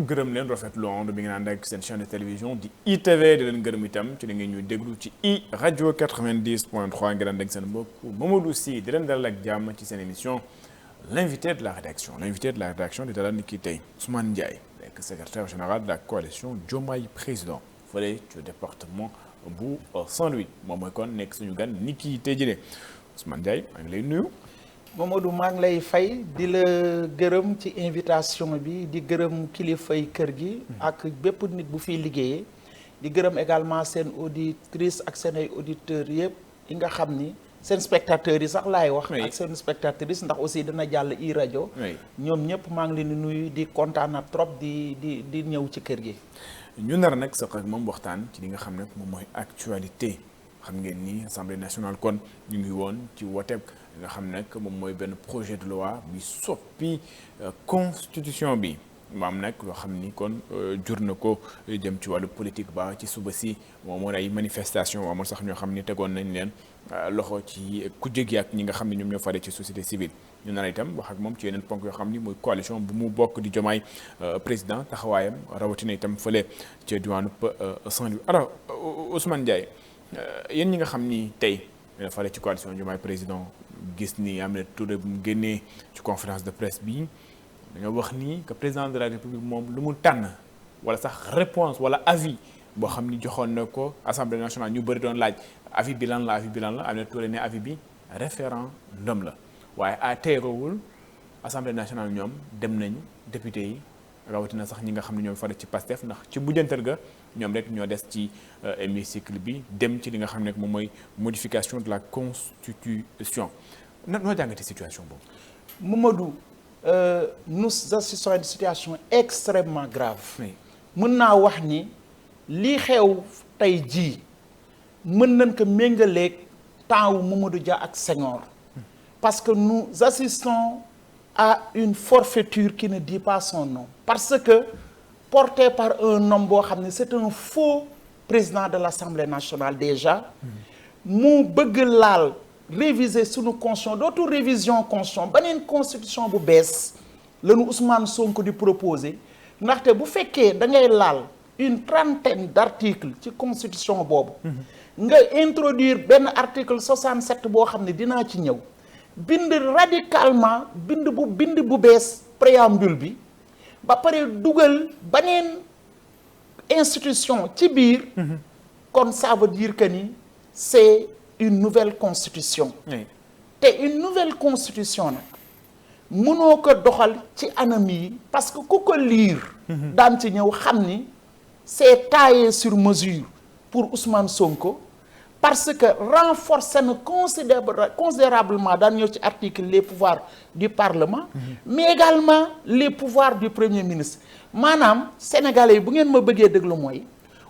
gërëm leen rafetlu ànd bi ngeen ànd ak seen chaîne de télévision di ITV di leen gërëm itam ci li ngeen ñuy déglu ci i rajo 90.3 ngeen ànd ak seen mbokk Mamadou Sy di leen dalal ak jàmm ci seen émission l'invité de la rédaction di dalal ni kii tey Ousmane Ndiaye nekk secrétaire général de la coalition Diomaye Président fële ci département bu Saint-Louis moom mooy kon nekk suñu gan ni kii tey jëlee Ousmane Ndiaye maa ngi lay nuyu. Mamadou maa ngi lay fay di la gërëm ci invitation bi di gërëm kilifay kër gi ak bépp nit bu fiy liggéeyee di gërëm également seen auditrice ak seen ay auditeurs yëpp yi nga xam ni seen spectateurs yi sax laay wax ak seen spectatrice ndax aussi dina jàll i rajo ñoom ñëpp maa ngi leen di nuyu di kontaan na trop di ñëw ci kër gi. ñu nar nag sax ak moom waxtaan ci li nga xam ne moom mooy actualité xam ngeen ni assemblée nationale kon ñu ngi woon ci woteeb nga xam nag moom mooy benn projet de loi bi soppi constitution bi maam nag loo xam ni kon jur na ko jëm ci wàllu politique ba ci suba si moom moo ay manifestation amoon sax ñoo xam ni tegoon nañ leen loxo ci kujje gi ak ñi nga xam ne ñoom ñoo fare ci société civile ñu nar itam wax ak moom ci yeneen ponk yoo xam ni mooy coalition bu mu bokk di Diomaye président taxawaayam rawatina itam fële ci diwaanu Saint-Louis. Alors Ousmane Ndiaye yéen ñi nga xam ni tey fare ci coalition Diomaye président gis ni Aminata Touré bu mu génnee ci conférence de presse bi dañoo wax ni que président de la république moom lu mu tànn wala sax réponse wala avis boo xam ni joxoon na ko assemblée nationale ñu bëri doon laaj avis bi lan la Aminata Touré ne avis bi référendum la waaye a teeroowul assemblée nationale ñoom dem nañ député yi rawatina sax ñi nga xam ne ñoom fare ci Pastef ndax ci mujjantal ga ñoom rek ñoo des ci hémicycle bi dem ci li nga xam ne moom mooy modification de la constitution noo jàngate situation boobu. Mamadou nous assistons à une situation extrêmement grave. mën naa wax ni lii xew tey jii mën nañ ko méngaleeg temps wu Mamadou Dia ak Senghor parce que nous assistons à une forfaiture qui ne dit pas son nom parce que porté par un homme boo xam ne c'est un faux président de l'Assemblée nationale déjà mu bëgg laal réviser sunu constitution dootu révision constitution beneen constitution bu bees lañu Ousmane Sonko di proposer ndaxte bu fekkee da ngay laal une trentaine d'articles ci constitution boobu nga introduire benn article 67 boo xam ne dinaa ci ñëw bind radicalement bind bu bees préambule bi ba pare dugal beneen institution ci biir kon ça veut dire que ni c'est une nouvelle constitution te une nouvelle constitution nag mënoo ko doxal ci anam yi parce que ku ko lire daan ci ñëw xam ni c'est taillé sur mesure pour Ousmane Sonko parce que renforcer na considérablement daan ñëw ci article les pouvoirs du Parlement mais également les pouvoirs du Premier ministre maanaam sénégalais yi bu ngeen ma bëggee déglu mooy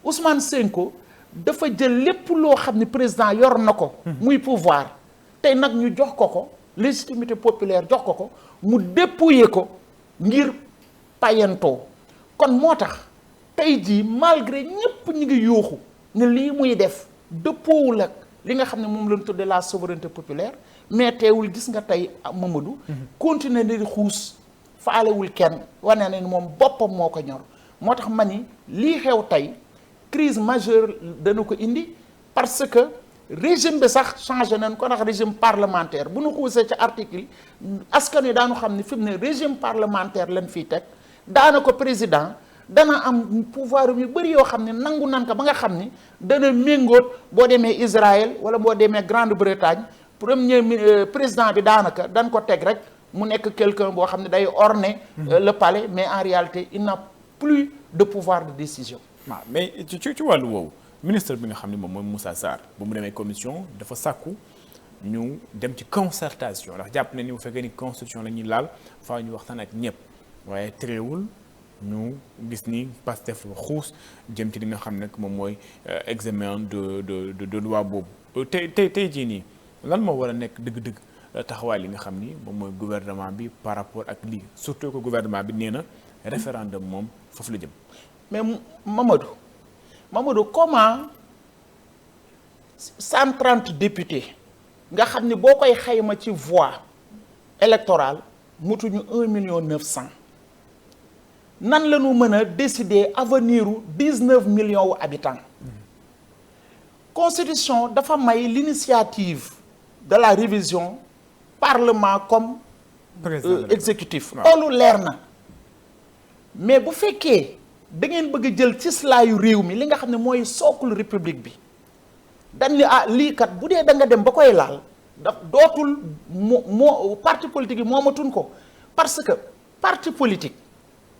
Ousmane Sonko dafa jël lépp loo xam ne président yor na ko muy pouvoir tey nag ñu jox ko légitimité populaire jox ko mu dépouiller ko ngir payantoo kon moo tax tey jii malgré ñépp ñu ngi yuuxu ne lii muy def dëppoowul ak li nga xam ne moom lañ tuddee la souveraineté populaire mais teewul gis nga tey Mamadou continuer di xuus faalewul kenn wane ne moom boppam moo ko ñor moo tax ma ni lii xew tey crise majeure dana ko indi parce que régime bi sax changé nañ ko ndax régime parlementaire bu ñu xuusee ci article yi askan wi daanu xam ne fi mu ne régime parlementaire lañ fiy teg daana ko président dana am pouvoir yu bëri yoo xam ne nangu nan ko ba nga xam ni dana méngoot boo demee Israël wala boo demee Grande-Bretagne premier président bi daanaka dañ ko teg rek mu nekk quelqu'un boo xam ne day orner le palais mais en réalité il n'a plus de pouvoir de décision. waaw mais ci wàllu woowu ministre bi nga xam ne moom mooy Moussa Sarr bu mu demee commission dafa sàkku ñu dem ci concertation ndax jàpp ne ni bu fekkee ni constitution la ñuy laal faaw ñu waxtaan ak ñëpp waaye terewul ñu gis ni Pastef xuus jëm ci li nga xam ne moom mooy examen de loi boobu tey jii nii lan moo war a nekk dëgg-dëgg taxawaay li nga xam ni moom mooy gouvernement bi par rapport ak lii surtout que gouvernement bi nee na référendum moom foofu la jëm. mais Mamadou comment 130 députés nga xam ni boo koy xayma ci voix électorale mutuñu 1,9 million nan la ñu mën a décider avenir u 19 millions wu habitants constitution dafa may l'initiative de la révision parlement comme exécutif loolu leer na mais bu fekkee da ngeen bëgg a jël ci slaayu réew mi li nga xam ne mooy sookul république bi dañ ni lii kat bu dee da nga dem ba koy laal daf dootul moo parti politique yi moomatuñ ko parce que parti politique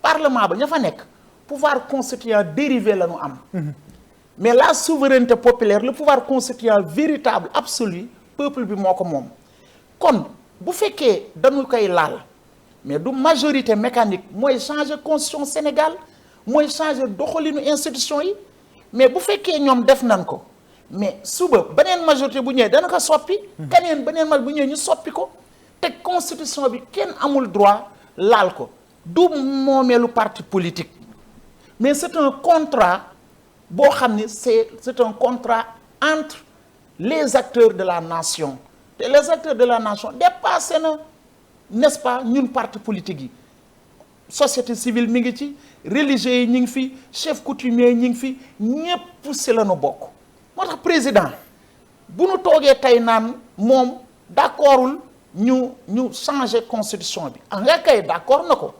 parlement ba ña fa nekk pouvoir constituant dérivé la ñu am mais la souveraineté populaire le pouvoir constituant véritable absolu peuple bi moo ko moom kon bu fekkee dañu koy laal mais du majorité mécanique mooy changer constitution Sénégal mooy changer doxalinu institution yi mais bu fekkee ñoom def nañ ko mais suba beneen majorité bu ñëwee dana ko soppi keneen beneen majorité bu ñëwee ñu soppi ko te constitution bi kenn amul droit laal ko du moomeelu parti politique mais c'est un contrat boo xam ni c'est un contrat entre les acteurs de la nation te les acteurs de la nation dépassé na n'est-ce pas ñun parti politique yi société civile mi ngi ci religieux yi ñu ngi fi chef coutumier yi ñu ngi fi ñépp si la ñu bokk moo tax président bu nu toogee tey naan moom d'accordul ñu changer constitution bi nga kay d'accord na ko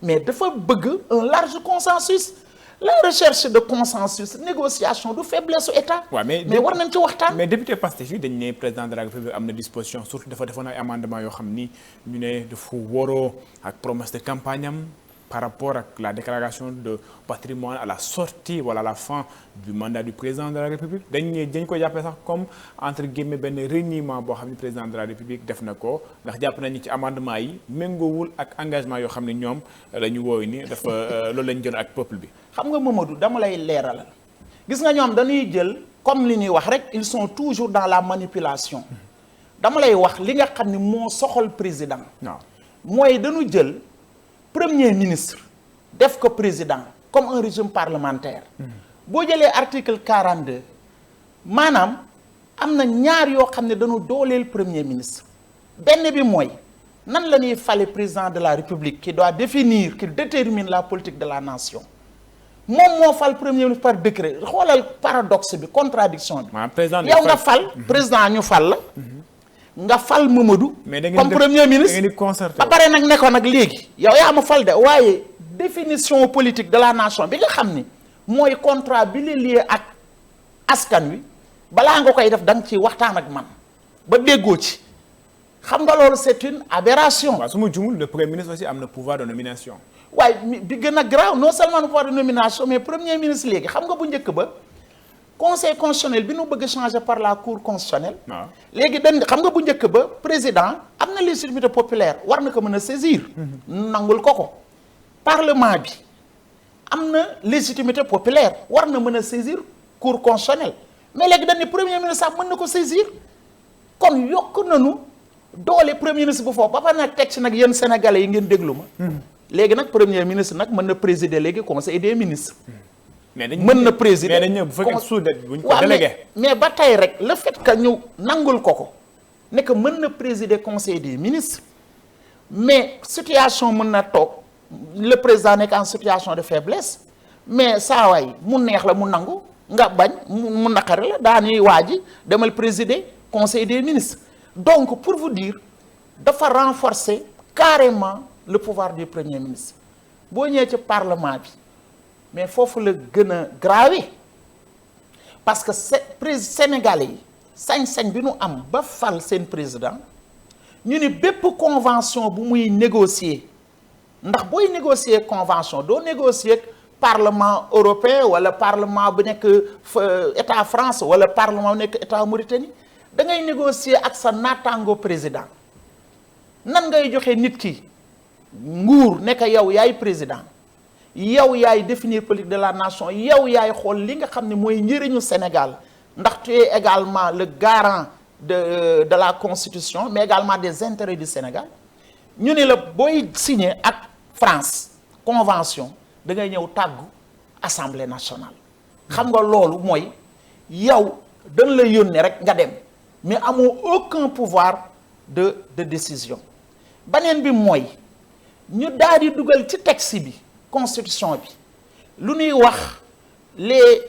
mais dafa bëgg un large consensus la recherche de consensus négociation du faiblesse su état. waaw mais war nañ ci waxtaan. mais député Pastef yi dañ ne président de la République am na disposition surtout dafa defoon ay amendement yoo xam ni ñu ne dafa waroo ak promesse de campagne am par rapport ak la déclaration de patrimoine à la sortie wala à la fin du mandat du président de la République dañ ko jàppee sax comme entre guillemets benn reniement boo xam ne président de la République def na ko ndax jàpp nañu ci amendement yi méngoowul ak engagement yoo xam ne ñoom la ñu wooyu ni dafa loolu lañ jël ak peuple bi. xam nga Mamadou dama lay leeralal gis nga ñoom dañuy jël comme li ñuy wax rek ils sont toujours dans la manipulation dama lay wax li nga xam ne moo soxal président. waaw mooy dañu jël. Premier ministre def ko président comme un régime parlementaire boo jëlee article 42 maanaam am na ñaar yoo xam ne dañu dooleel premier ministre benn bi mooy nan la ñuy fale président de la République qui doit définir qui détermine la politique de la nation moom moo fal premier ministre par décret xoolal paradoxe bi contradiction bi yow nga fal président ñu fal la nga fal Mamadou comme premier ministre ba pare nag nekkoon nag léegi yow yaa ma fal de waaye définition politique de la nation bi nga xam ni mooy contrat bi li lié ak askan wi balaa nga koy def da nga ci waxtaan ak man ba déggoo ci xam nga loolu c'est une aberration. waaw su ma jumul le premier ministre aussi am na pouvoir de nomination. waaye bi gën a grave non seulement le pouvoir de nomination mais premier ministre léegi xam nga bu njëkk ba conseil constitutionnel bi nu bëgg a changer par la cour constitutionnelle. waaw léegi dañ xam nga bu njëkk ba président am na légitimité populaire war na ko mën a saisir. nangul ko parlement bi am na légitimité populaire war na mën a saisir cour constitutionnelle mais léegi dañ ne premier ministre sax mën na ko saisir kon yokk nañu doole premier ministre bu foofu ba pare nag teg ci nag yéen sénégalais yi ngeen déglu ma. léegi nag premier ministre nag mën na présider léegi conseil des ministres. mën na présider mais dañ bu fekkee suudet buñ ko délégué. mais ba tey rek le fait que ñu nangul ko ne que mën na présider conseil des ministres mais situation mën na toog le président nekk en situation de faiblesse mais saa waay mu neex la mu nangu nga bañ mu naqari la dañuy waaji demal présider conseil des ministres donc pour vous dire dafa renforcer carrément le pouvoir du premier ministre boo ñëwee ci parlement bi. mais foofu la gën a grave parce que Sénégalais yi sañ-sañ bi nu am ba fal seen président ñu ni bépp convention bu muy négocier ndax booy négocier convention doo négocier parlement européen wala parlement bu nekk état France wala parlement bu nekk état Mauritanie da ngay négocier ak sa naataango président nan ngay joxe nit ki nguur nekk yow yaay président yow yaay définir politique de la nation yow yaay xool li nga xam ne mooy njëriñu Sénégal ndax tu es également le garant de la constitution mais également des intérêts du Sénégal ñu ne la booy signer ak France convention da ngay ñëw tàggu assemblée nationale. xam nga loolu mooy yow dañ la yónnee rek nga dem mais amoo aucun pouvoir de décision beneen bi mooy ñu daal di dugal ci texte bi. constitution bi lu ñuy wax les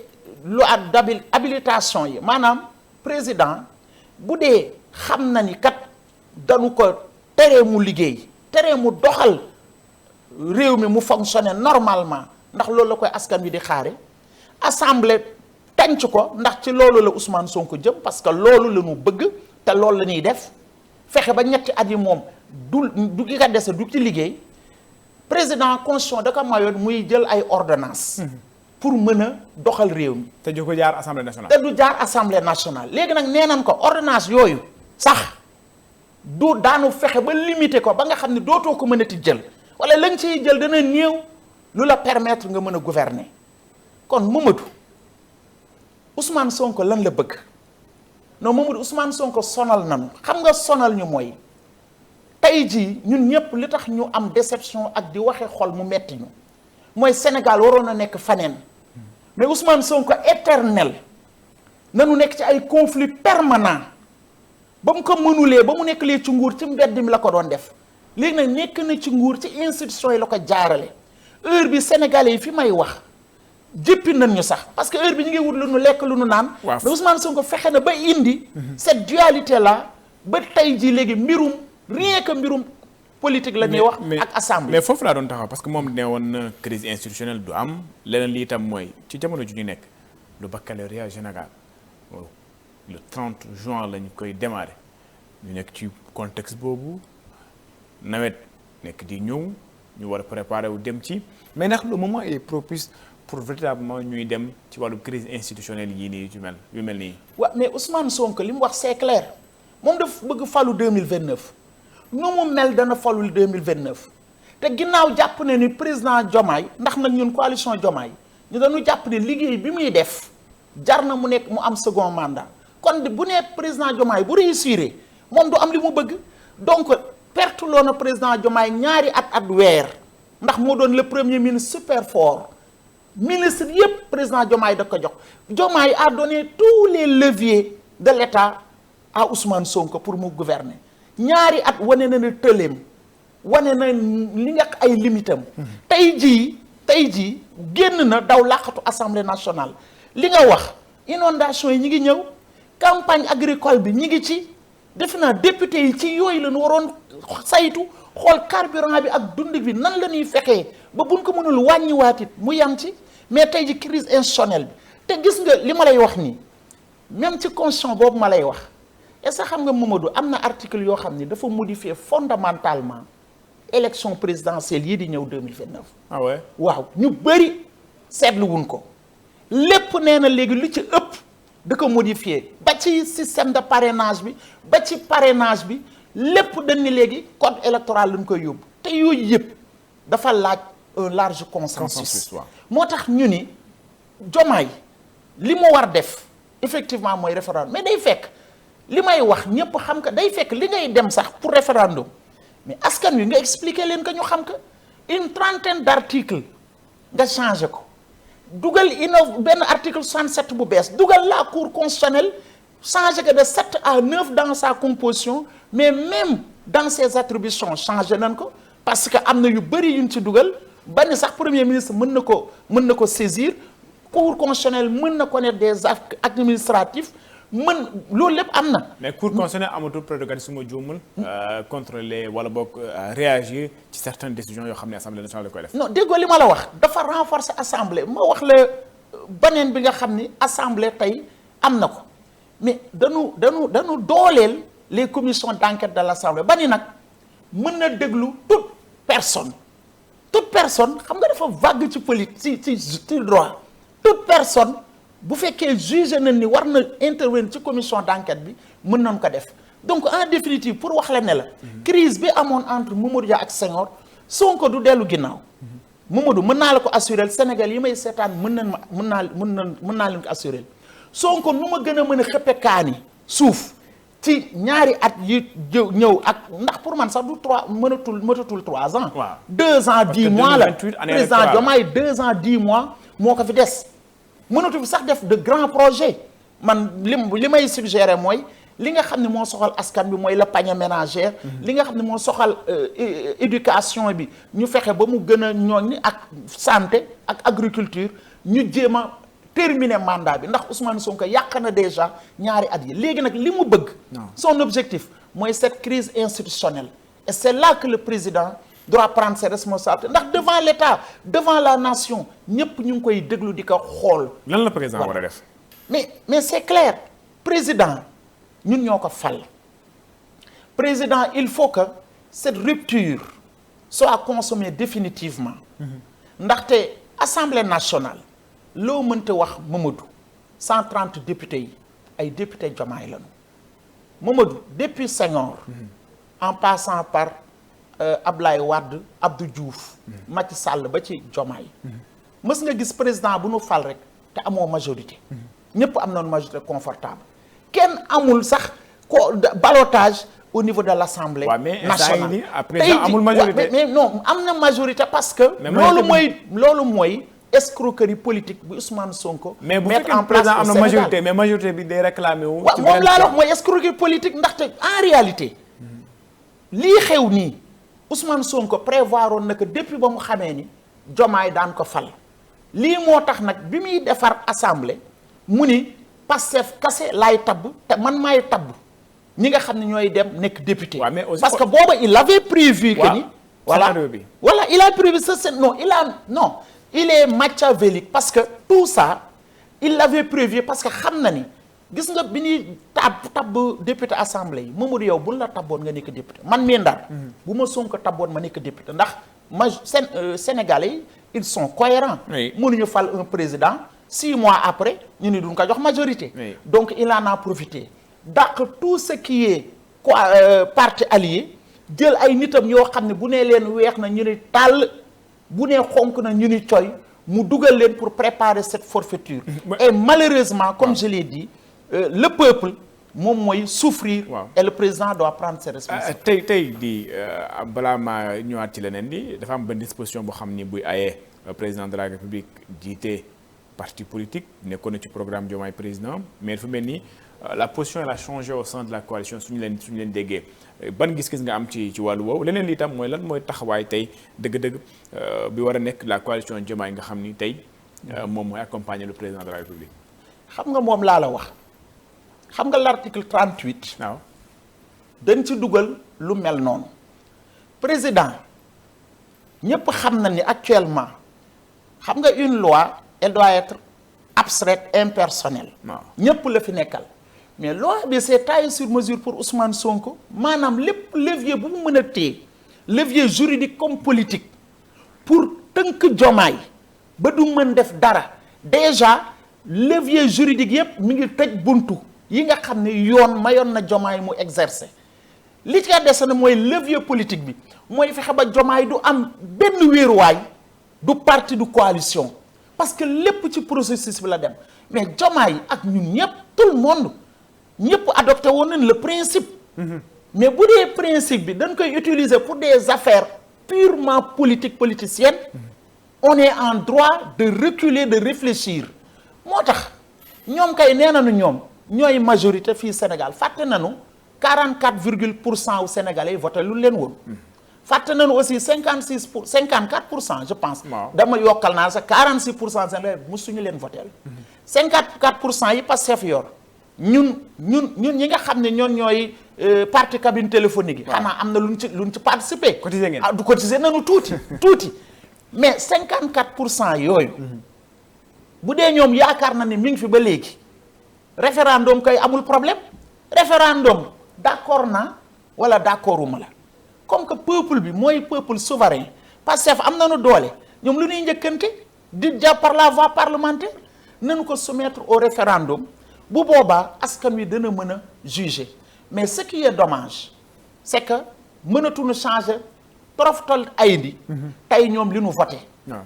lois d'habilitation yi maanaam président bu dee xam na ni kat dañu ko teree mu liggéey teree mu doxal réew mi mu fonctionner normalement ndax loolu la koy askan wi di xaare assemblée tànc ko ndax ci loolu la Ousmane Sonko jëm parce que loolu la ñu bëgg te loolu la ñuy def fexe ba ñetti at yi moom du ki ka dese du ci liggéey président constitution da ko mayoon muy jël ay ordonnance pour mën a doxal réew mi. te du ko jaar assemblée nationale. te du jaar assemblée nationale léegi nag nee nañ ko ordonnance yooyu sax du daanu fexe ba limiter ko ba nga xam ne dootoo ko mënati jël wala la nga ciy jël dana néew lu la permettre nga mën a gouverner kon Mamadou Ousmane Sonko lan la bëgg non Mamadou Ousmane Sonko sonal nañu xam nga sonal ñu mooy tey jii ñun ñëpp li tax ñu am déception ak di waxe xol mu metti ñu mooy Sénégal waroon na nekk faneen mais Ousmane Sonko éternel nanu nekk ci ay conflit permanent ba mu ko mënulee ba mu nekk lee ci nguur ci mbedd mi la ko doon def léegi nag nekk na ci nguur ci institution yi la ko jaarale heure bi sénégalais yi fi may wax jëppi nañ ñu sax parce que heure bi ñu ngi wut lu nu lekk lu nu naan mais Ousmane Sonko fexe na ba indi cette dualité là ba tey jii léegi mbirum rien que mbirum politique la ñuy wax ak assemblée mais foofu laa doon taxaw parce que moom ne woon na crise institutionnelle du am leneen lii itam mooy ci jamono ju ñu nekk le baccalauréat général le 30 juin lañ koy démarrer ñu nekk ci contexte boobu nawet nekk di ñëw ñu war a préparer wu dem ci mais ndax le moment est propice pour véritablement ñuy dem ci wàllu crise institutionnelle yii nii yu mel nii. waaw mais Ousmane Sonko li mu wax c'est clair moom dafa bëgg falu 2029 nu mu mel dana falu 2029 te ginnaaw jàpp ne ni président Diomaye ndax nag ñun coalition Diomaye ñu dañu jàpp ne liggéey bi muy def jar na mu nekk mu am second mandat kon bu nee président Diomaye bu réussir moom du am li mu bëgg donc perte loo na président Diomaye ñaari at weer ndax moo doon le premier ministre super fort ministre yépp président Diomaye da ko jox Diomaye a donné tous les leviers de l'État à Ousmane Sonko pour mu gouverner ñaari at wane na ne tëleem wane na li nga ay limitam tey jii génn na daw làqatu assemblée nationale li nga wax inondation yi ñi ngi ñëw campagne agricole bi ñi ngi ci defe naa député yi ci yooyu la ñu waroon saytu xool carburant bi ak dund bi nan la ñuy fexee ba buñ ko mënul wàññiwaatit mu yam ci mais tey ji crise institutionnelle bi te gis nga li ma lay wax nii même ci constitution boobu ma lay wax est-ce que xam nga Mamadou am na article yoo xam ni dafa modifier fondamentalement élection présidentielle yi di ñëw 2029. ah ouais waaw ñu bëri seetlu wuñ ko lépp nee na léegi lu ci ëpp da ko modifier ba ci système de parrainage bi ba ci parrainage bi lépp dañ ni léegi code électoral lañ koy yóbbu te yooyu yëpp dafa laaj un large consensus moo tax ñu ni Diomaye li mu war def effectivement mooy référendum mais day fekk li may wax ñëpp xam que day fekk li ngay dem sax pour référendum mais askan wi nga expliquer leen que ñu xam que une trentaine d'articles nga changé ko dugal benn article 67 bu bees dugal la cour constitutionnelle changé que de 7 à 9 dans sa composition mais même dans ses attributions changé nañ ko parce que am na yu bëri yuñ ci dugal ba ni sax premier ministre mën na ko saisir cour constitutionnelle mën na connaître des actes administratifs loolu lépp am na. mais cour constitutionnelle amatul prérogative su ma juumul. contrôler wala boog réagir ci certaines décisions yoo xam ne assemblée nationale da koy def. non déggoo li ma la wax dafa renforcer assemblée ma wax la beneen bi nga xam ni assemblée tey am na ko mais dañu dooleel les commissions d'enquête de l'assemblée ba ni nag mën na déglu toute personne xam nga dafa vague ci politique ci droit toute personne. bu fekkee jugé nañ ni war na intervenir ci commission d'enquête bi mën nañ ko def donc en définitive pour wax la ne la crise bi amoon entre Mamadou Dia ak Senghor Sonko du dellu ginnaaw Mamadou mën naa la ko assurer Sénégal yi may seetaan mën naa leen ko assurer Sonko nu ma gën a mën a xëppe kaani suuf ci ñaari at yi ñëw ak ndax pour man sax du mënatul 3 ans. waaw 2 ans 10 mois la président Diomaye 2 ans 10 mois moo ko fi des. mënatu bi sax def de grands projets man li may suggérer mooy li nga xam ne moo soxal askan bi mooy le panier ménagère li nga xam ne moo soxal éducation bi ñu fexe ba mu gën a ñooñ ak santé ak agriculture ñu jéem a terminer mandat bi ndax Ousmane Sonko yàq na déjà ñaari at yi léegi nag li mu bëgg son objectif mooy cette crise institutionnelle et c'est là que le président doit prendre ses responsabilités ndax devant l'État devant la nation ñëpp ñu ngi koy déglu di ko xool. lan la président war a def. mais c'est clair président ñun ñoo ko fal président il faut que cette rupture soit consommée définitivement. ndaxte Assemblée nationale loo mënte wax Mamadou 130 députés yi ay députés Diomaye lañu Mamadou depuis Senghor. en passant par Ablaye Wade Abdou Diouf. Macky Sall ba ci Diomaye. mës nga gis président bu nu fal rek te amoo majorité. ñëpp am nañu majorité confortable kenn amul sax ballottage au niveau de l'Assemblée nationale. mais président amul majorité mais non am na majorité parce que. loolu mooy escroquerie politique bu Ousmane Sonko. mais bu fekkee président am na majorité mais majorité bi day réclamé wu. ci moom laa wax mooy escroquerie politique ndaxte en réalité. lii xew nii Ousmane Sonko prévoir woon na que depuis ba mu xamee ni Diomaye daan ko fal lii moo tax nag bi muy defar assemblée mu ni Pastef kase laay tabb te man maay tabb ñi nga xam ne ñooy dem nekk député. parce que booba il avait prévu que ni. voilà il a prévu ça il est machiavélique parce que tout ça il l'avait prévu parce que xam na ni gis nga bi ñuy tabb député assemblée yi Mamadou yow buñ la tabboon nga nekk député man mii Ndar bu ma Sonko tabboon ma nekk député ndax Sénégalais yi ils sont cohérents mënuñu fal un président 6 mois après ñu ni duñ ko jox majorité donc il en a profité dàq tout ce qui est parti allié jël ay nitam yoo xam ne bu nee leen weex na ñu ni tàll bu nee xonk na ñu ni coy mu dugal leen pour préparer cette forfaiture et malheureusement comme je l'ai dit le peuple moom mooy souffrir et le président doit prendre ses responsabilités tey di balaa ma ñëwaat ci leneen di dafa am benn disposition boo xam ni buy ayee président de la République jiite parti politique nekkoon na ci programme Diomaye président mais dafa mel ni la position elle a changé au sein de la coalition suñu leen déggee ban gis-gis nga am ci wàllu woowu leneen li itam mooy lan mooy taxawaay tey dëgg-dëgg bi war a nekk la coalition Diomaye nga xam ni tey moom mooy accompagner le président de la République. xam nga moom laa la wax xam nga l'article 38. waaw dañ ci dugal lu mel noonu président ñëpp xam na ni actuellement xam nga une loi elle doit être abstraite impersonnelle. waaw ñëpp la fi nekkal. mais loi bi c'est taillé sur mesure pour Ousmane Sonko maanaam lépp levier bu mu mën a téye levier juridique comme politique pour tënk Diomaye ba du mën def dara déjà levier juridique yépp mi ngi tëj buntu yi nga xam ne yoon mayoon na Diomaye mu exercer li ci des na mooy levier politique bi mooy fexe ba Diomaye du am benn wéeruwaay du parti du coalition parce que lépp ci processus bi la dem mais Diomaye ak ñun ñëpp tout le monde ñëpp adopté woon nañ le principe. mais bu dee principe bi dañ koy utiliser pour des affaires purement politiciennes. on est en droit de reculer de réfléchir moo tax ñoom kay nee nañu ñoom ñooy majorité fii Sénégal fàtte nañu 44% wu Sénégalais yi voté lu leen woon. fàtte nañu aussi 54% je pense. dama yokkal naa sax 46% Sénégalais musuñu leen voté. 54% yi Pastef yor. ñun ñi nga xam ne ñoon ñooy parti cabine téléphonique yi. xanaa am na luñ ci participer. cotiser ngeen du cotiser nañu tuuti mais 54% yooyu. bu dee ñoom yaakaar na ni mi ngi fi ba léegi. référendum kay amul problème. référendum d'accord na wala d'accorduma la comme que peuple bi mooy peuple souverain Pastef am nañu doole ñoom lu ñuy njëkkante di jàpp par la voie parlementaire nañu ko soumettre au référendum. bu boobaa askan wi dana mën a juger mais ce qui est dommage c'est que mënatuñu changer toroftal ay di tey ñoom li ñu voté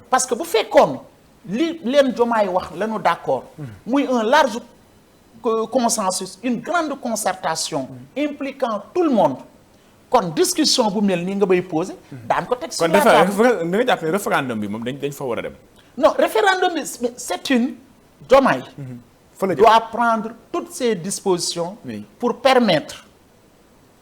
parce que bu fekkoon li leen Diomaye wax la ñu d'accord muy un large consensus une grande concertation impliquant tout le monde kon discussion bu mel nii nga bay poser daan ko teg sur la table kon nga jàpp ne référendum bi moom dañ fa war a dem non référendum bi c'est une Diomaye doit prendre toutes ses dispositions oui. pour permettre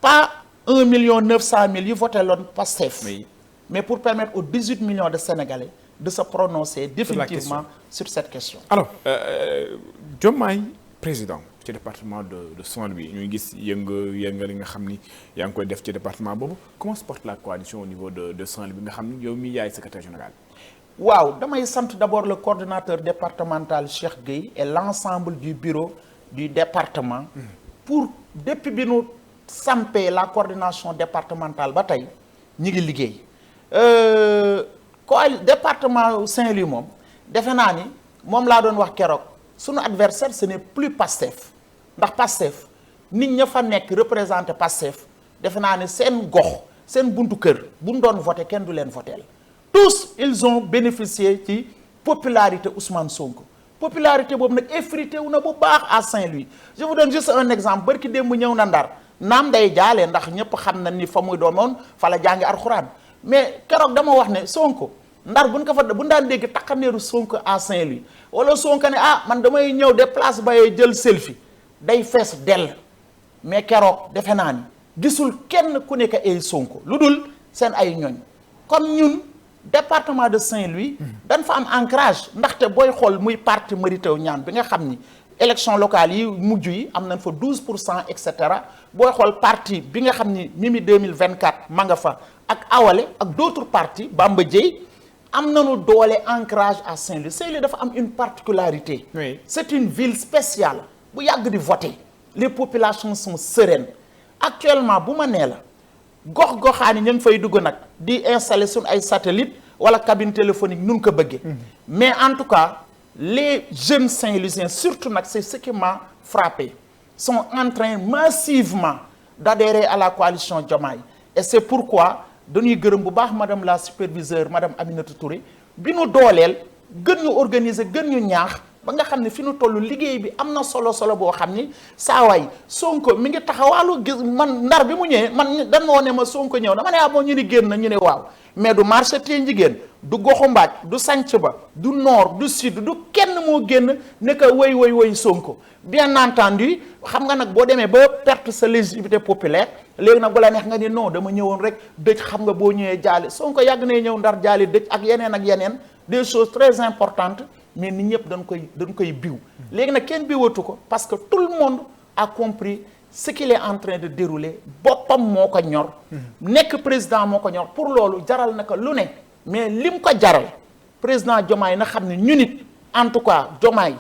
pas 1,9 million yu voté loon Pastef oui. mais pour permettre aux 18 millions de Sénégalais de se prononcer définitivement sur cette question. Alors Diomaye président ci département de Saint-Louis ñuy gis yënga li nga xam ni yaa ngi koy def ci département boobu comment se porte la coalition au niveau de Saint-Louis bi nga xam ni yow mi yaay secrétaire général. waaw damay sant d'abord le coordonnateur départemental Cheikh Gueye et l'ensemble du bureau du département pour depuis bi nu sampee la coordination départementale ba tey ñi ngi liggéey département Saint-Louis moom defe naa ni moom laa doon wax keroog sunu adversaire ce n'est plus Pastef ndax Pastef nit ña fa nekk représenté Pastef defe naa ni seen gox seen buntu kër bu ñu doon voté kenn du leen voteel tous ils ont bénéficié ci popularité Ousmane Sonko popularité boobu nag effrité wu na bu baax à Saint-Louis je vous donne juste un exemple barki démb ñëw na Ndar naam day jaale ndax ñëpp xam na ni fa muy doomoon fa la jàngi alxuraan mais keroog dama wax ne Sonko Ndar buñ ko fa bu daan dégg takkaneeru Sonko à Saint-Louis wala Sonko ne ah man damay ñëw de place bayee jël selfie day fees dell mais keroog defe naa ni gisul kenn ku nekk ay Sonko lu dul seen ay ñoñ comme ñun département de Saint-Louis dañ fa am ancrage ndaxte booy xool muy parti Mary Teuw Niane bi nga xam ni élection locale yi mujj yi am nañ fa 12% et cetera booy xool parti bi nga xam ni Mimi 2024 ma nga fa ak Awale ak d'autres partis Bamba Dièye am nañu doole ancrage à Saint-Louis Saint-Louis dafa am une particularité oui. C'est une ville spéciale bu yàgg di voter les populations sont sereines actuellement bu ma nee la gox-goxaan yi ñu ngi fay dugg nag di installer suñu ay satellite wala cabine téléphonique nun ko bëggee mais en tout cas les jeunes Saint-Louisiens surtout nag c'est ce qui m'a frappé sont en train massivement d'adhérer à la coalition Diomaye et c'est pourquoi dañuy gërëm bu baax madame la superviseure madame Aminata Touré bi nu dooleel gën ñu organiser gën ñu ñaax ba nga xam ne fi nu toll liggéey bi am na solo boo xam ni saa waay Sonko mi ngi taxawaalu gis man Ndar bi mu ñëwee man dañ moo ne ma Sonko ñëw dama ne ah bon ñu ni génn ñu ne waaw mais du marché tee njigéen du goxu mbaaj du sanc ba du nord du sud du kenn moo génn ne ko woy Sonko bien entendu xam nga nag boo demee ba perte sa légitimité populaire léegi nag bu la neex nga ni non dama ñëwoon rek dëj xam nga boo ñëwee jaale Sonko yàgg na ñëw Ndar jaale dëj ak yeneen des choses très importantes mais nit ñëpp dañ koy biw léegi nag kenn biwatu ko parce que tout le monde a compris ce qu'il est en train de dérouler boppam moo ko ñor nekk président moo ko ñor pour loolu jaral na ko lu ne mais lim ko jaral président Diomaye na xam ne ñu nit en tout cas Diomaye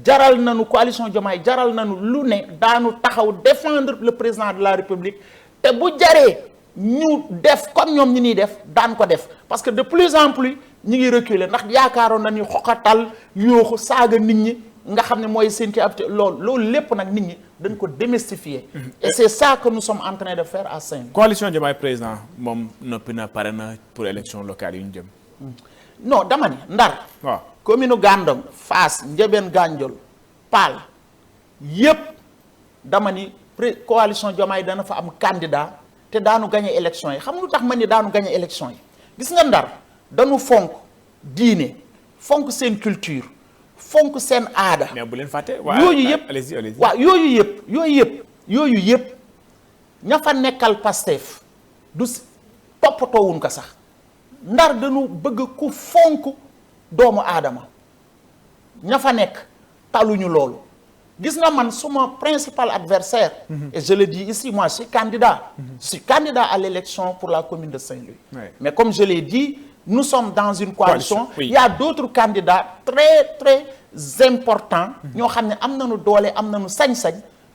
jaral nañu coalition Diomaye jaral nañu lu ne daanu taxaw défendre le président de la République te bu jaree ñu def comme ñoom ñi ñuy def daan ko def parce que de plus en plus ñi ngi reculer ndax yaakaaroon na ni xoxatal yooxu saaga nit ñi nga xam ne mooy seen ki ab loolu lépp nag nit ñi dañ ko démystifier et c'est ça que nous sommes en train de faire à Saint-Louis. coalition Diomaye président moom noppi na pare na pour élection locale yi ñu jëm. non dama ni Ndar. waaw commune Gandon Fass Ndiébène Gandiol Paal yépp dama ni coalition Diomaye dana fa am candidat te daanu gagné élection yi xam nga lu tax ma ni daanu gagné élection yi gis nga Ndar dañu fonk diine fonk seen culture fonk seen aada. mais bu leen fàtte. yooyu yëpp allez-y. waaw yooyu yëpp ña fa nekkal Pastef du toppatoowuñ ko sax Ndar dañu bëgg ku fonk doomu aadama ña fa nekk taluñu loolu gis nga man suma principal adversaire et je le dis ici moi je suis candidat à l'élection pour la commune de Saint-Louis mais comme je l'ai dit nous sommes dans une coalition il y a d'autres candidats très très importants ñoo xam ne am nañu doole am nañu sañ-sañ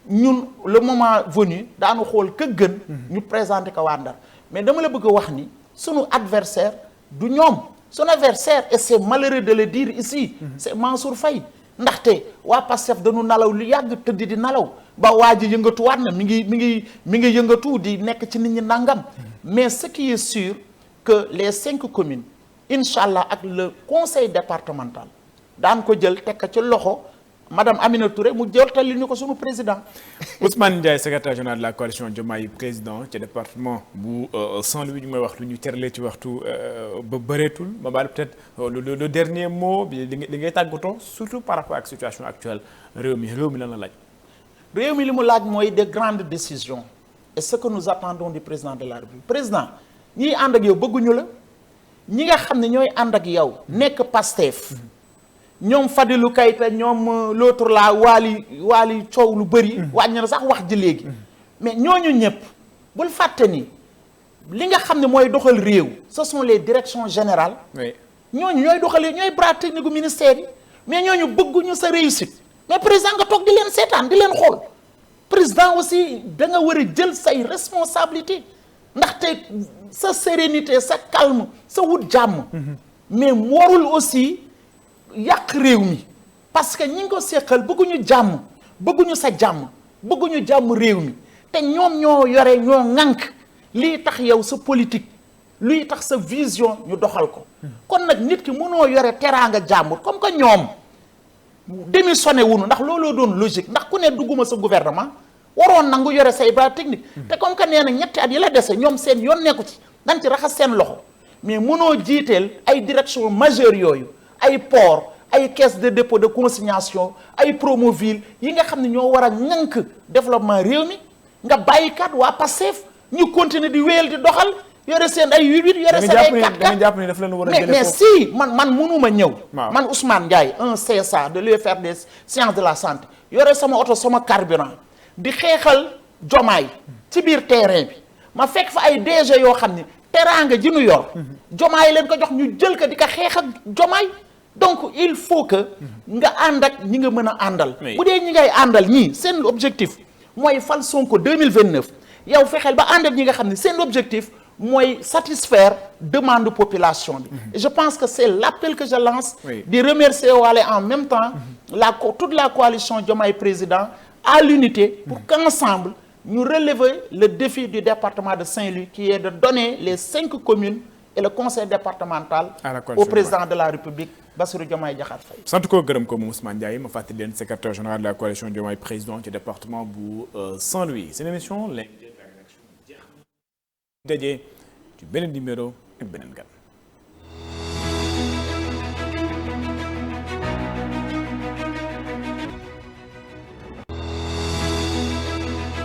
ñun le moment venu daanu xool ka gën ñu présenter ko waa Ndar mais dama la bëgg a wax ni sunu adversaire du ñoom son adversaire et c'est malheureux de le dire ici c'est Mansour Faye ndaxte waa Pastef dañu nalaw lu yàgg tëdd di nalaw ba waa ji yëngatuwaat na mi ngi yëngatu di nekk ci nit ñi nangam mais ce qui est sûr que les 5 communes incha allah ak le conseil départemental daan ko jël teg ko ci loxo madame Amina Touré mu jottali ñu ko sunu président. Ousmane Ndiaye secrétaire général de la coalition Diomaye président ci département bu Saint-Louis ñu may wax lu ñu terlee ci waxtu ba bëreetul ma baal peut-être le dernier mot bi li ngay tàggatoo surtout par rapport ak situation actuelle réew mi lan la laaj. réew mi li mu laaj mooy de grandes décisions et ce que nous attendons du président de la République président ñiy ànd ak yow bëgguñu la ñi nga xam ne ñooy ànd ak yow nekk Pastef ñoom Fadilou Keïta ñoom l'autre là waali coow lu bëri wàññi na sax wax ji léegi mais ñooñu ñëpp bul fàtte ni li nga xam ne mooy doxal réew ce sont les directions générales ñooñu ñooy doxalee ñooy bras technique gu ministère yi mais ñooñu bëgguñu sa réussite mais président nga toog di leen seetaan di leen xool président aussi da nga war a jël say responsabilité ndaxte sa sérénité sa calme sa wut jàmm mais warul aussi yàq réew mi parce que ñi ngi ko seqal bëgguñu jàmm bëgguñu sa jàmm bëgguñu jàmm réew mi te ñoom ñoo yore ñoo ŋànk lii tax yow sa politique luy tax sa vision ñu doxal ko kon nag nit ki mënoo yore teraanga jàmbur comme que ñoom démissionné wunu ndax looloo doon logique ndax ku ne dugguma sa gouvernement waroon nangu yore say bras technique te comme que nee na ñetti at yi la dese ñoom seen yoon nekku ci dañ ci raxas seen loxo mais mënoo jiiteel ay direction majeure yooyu ay port ay caisse de dépôt de consignation ay Promoville yi nga xam ne ñoo war a ŋànk développement réew mi nga bàyyikat waa Pastef ñu continuer di wéyal di doxal yore seen ay 8-8 yore seen ay 4-4 mais si man mënuma ñëw man Ousmane Ndiaye un CSA de l'UFR des sciences de la santé yore sama oto sama carburant di xeexal Diomaye ci biir terrain bi ma fekk fa ay DG yoo xam ne teraanga ji nu yor Diomaye leen ko jox ñu jël ko di ko xeex ak Diomaye donc il faut que nga ànd ak ñi nga mën a àndal bu dee ñi ngay àndal ñii seen objectif mooy fal Sonko 2029 yow fexeel ba ànd ak ñi nga xam ne seen objectif mooy satisfaire demande population bi et je pense que c'est l'appel que je lance di remercier waale en même temps toute la coalition Diomaye président à l'unité pour qu'ensemble ñu relever le défi du département de Saint-Louis qui est de donner les 5 communes et le conseil départemental au président de la République Bassirou Diomaye Diakhar Faye. sant ko gërëm ko moom Ousmane Ndiaye ma fàttali leen secrétaire général de la coalition Diomaye président ci département bu Saint-Louis seen émission l'invité de la rédaction jeex na daje ci beneen numéro ak beneen gan.